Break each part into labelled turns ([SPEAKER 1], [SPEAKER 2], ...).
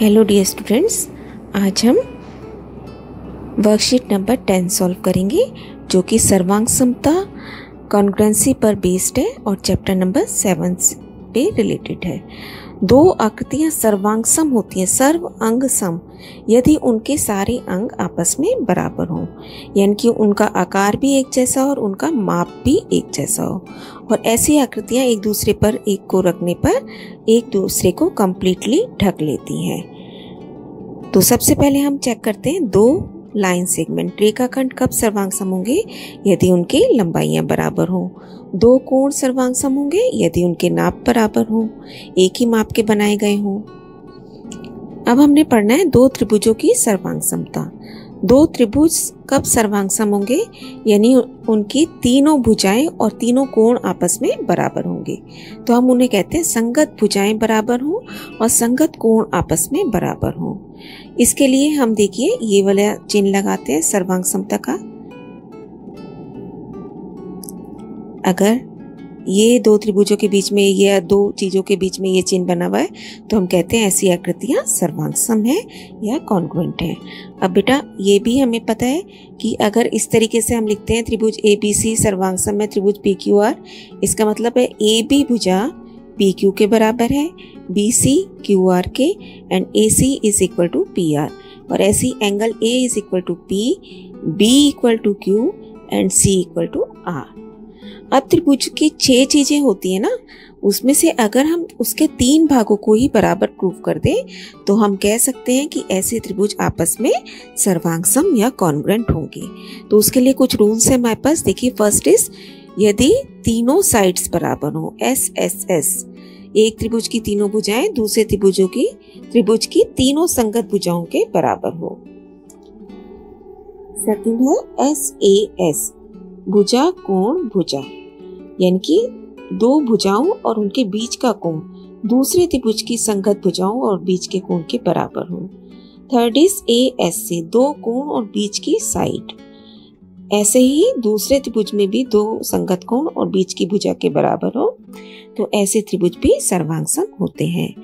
[SPEAKER 1] Hello dear students, आज हम worksheet number 10 solve करेंगे जो कि सर्वांग समता कॉन्ग्रुएंसी पर बेस्ड है और चैप्टर नंबर 7 पे रिलेटेड है। दो आकृतियां सर्वांग सम होती हैं, सर्व अंग सम, यदि उनके सारे अंग आपस में बराबर हों, यानी कि उनका आकार भी एक जैसा और उनका माप भी एक जैसा हो। और ऐसी आकृतियां एक दूसरे पर एक को रखने पर एक दूसरे को कंप्लीटली ढक लेती हैं। तो सबसे पहले हम चेक करते हैं दो लाइन सेगमेंट रेखाखंड कब सर्वांग सम होंगे, यदि उनकी लंबाइयां बराबर हों। दो कोण सर्वांग सम होंगे यदि उनके नाप बराबर हों, एक ही माप के बनाए गए हों। अब हमने पढ़ना है दो त्रिभुजों की सर्वांग समता। दो त्रिभुज कब सर्वांग सम होंगे, यानी उनकी तीनों भुजाएं और तीनों कोण आपस में बराबर होंगे। तो हम उन्हें कहते हैं संगत भुजाएं बराबर हों और संगत कोण आपस में बराबर हों। इसके लिए हम देखिए ये वाला चिन्ह लगाते हैं सर्वांग समता का। अगर ये दो त्रिभुजों के बीच में या दो चीजों के बीच में ये चिन्ह बना हुआ है तो हम कहते हैं ऐसी आकृतियां सर्वांग सम है या कॉन्ग्रुएंट है। अब बेटा ये भी हमें पता है कि अगर इस तरीके से हम लिखते हैं त्रिभुज ABC सर्वांग सम है त्रिभुज PQR, इसका मतलब है AB भुजा PQ के बराबर है, BC QR के and AC is equal to PR, और ऐसी angle A is equal to P, B equal to Q and C equal to R। अब त्रिभुज की 6 चीजें होती है ना, उसमें से अगर हम उसके 3 भागों को ही बराबर प्रूव कर दें तो हम कह सकते हैं कि ऐसे त्रिभुज आपस में सर्वांग सम या कॉन्ग्रुएंट होंगे। तो उसके लिए कुछ रूल्स है हमारे पास। देखिए फर्स्ट इज यदि तीनों साइड्स बराबर हो, SSS, एक त्रिभुज की तीनों भुजाएं दूसरे त्रिभुज की तीनों संगत भुजाओं के बराबर हो। सेकंड है SAS, भुजा कोण भुजा, यानी कि दो भुजाओं और उनके बीच का कोण दूसरे त्रिभुज की संगत भुजाओं और बीच के कोण के बराबर हो। थर्ड इज ASC, दो कोण और बीच की साइड, ऐसे ही दूसरे त्रिभुज में भी दो संगत कोण और बीच की भुजा के बराबर हो, तो ऐसे त्रिभुज भी सर्वांग सम होते हैं।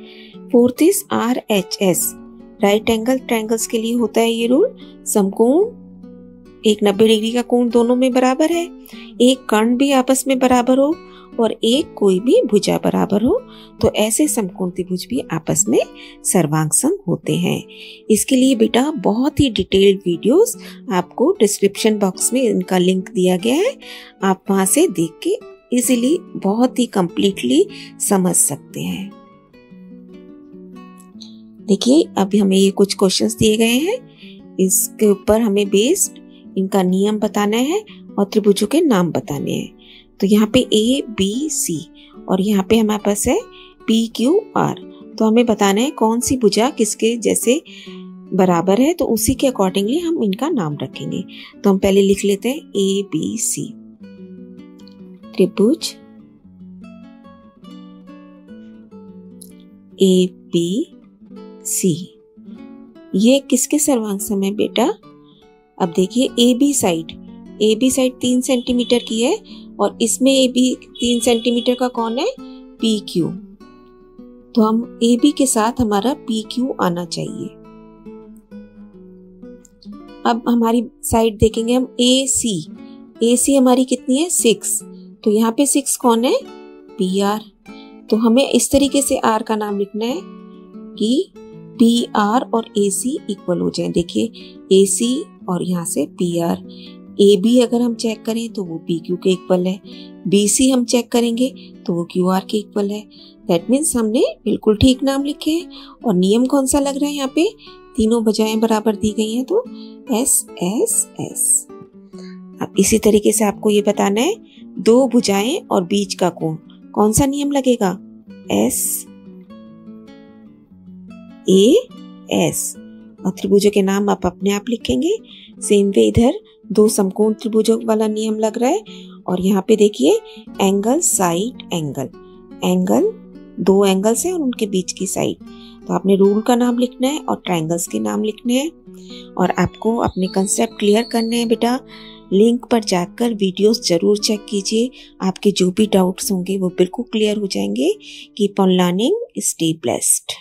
[SPEAKER 1] Fourth is RHS, right angle triangles के लिए होता है ये रूल। समकोण एक 90 डिग्री का कोण दोनों में बराबर है, एक कर्ण भी आपस में बराबर हो और एक कोई भी भुजा बराबर हो, तो ऐसे समकोण त्रिभुज भी आपस में सर्वांग सम होते हैं। इसके लिए बेटा बहुत ही डिटेल्ड वीडियोस आपको डिस्क्रिप्शन बॉक्स में इनका लिंक दिया गया है, आप वहां से देख के इजीली बहुत ही कंप्लीटली समझ सकते हैं। देखिए अभी हमें ये कुछ क्वेश्चंस दिए गए हैं, इसके ऊपर हमें बेस्ड इनका नियम बताना है और त्रिभुजों के नाम बताने हैं। तो यहाँ पे ABC और यहाँ पे हमारे पास है PQR, तो हमें बताना है कौन सी भुजा किसके जैसे बराबर है, तो उसी के अकॉर्डिंगली हम इनका नाम रखेंगे। तो हम पहले लिख लेते हैं ABC, त्रिभुज ABC, ये किसके सर्वांग सम है बेटा। अब देखिए AB साइड 3 सेंटीमीटर की है और इसमें AB 3 सेंटीमीटर का कौन है, PQ, तो हम AB के साथ हमारा PQ आना चाहिए। अब हमारी साइड देखेंगे हम AC हमारी कितनी है 6, तो यहाँ पे 6 कौन है, PR, तो हमें इस तरीके से R का नाम लिखना है कि PR और AC इक्वल हो जाए। देखिए AC और यहाँ से PR, AB अगर हम चेक करें तो वो PQ के इक्वल है, BC हम चेक करेंगे तो वो QR के इक्वल है। दैट मीन्स हमने बिल्कुल ठीक नाम लिखे हैं। और नियम कौन सा लग रहा है, यहाँ पे तीनों भुजाएं बराबर दी गई हैं तो SSS। अब इसी तरीके से आपको ये बताना है दो भुजाएं और बीच का कोण कौन सा नियम लगेगा, SAS, और त्रिभुजों के नाम आप अपने आप लिखेंगे। सेम वे इधर दो समकोण त्रिभुजों वाला नियम लग रहा है और यहाँ पे देखिए एंगल साइड एंगल दो एंगल्स हैं और उनके बीच की साइड, तो आपने रूल का नाम लिखना है और ट्रायंगल्स के नाम लिखने हैं। और आपको अपने कंसेप्ट क्लियर करने हैं बेटा। लिंक पर जाकर वीडियोस जरूर चेक कीजिए, आपके जो भी डाउट्स होंगे वो बिल्कुल क्लियर हो जाएंगे। Keep on learning, stay blessed.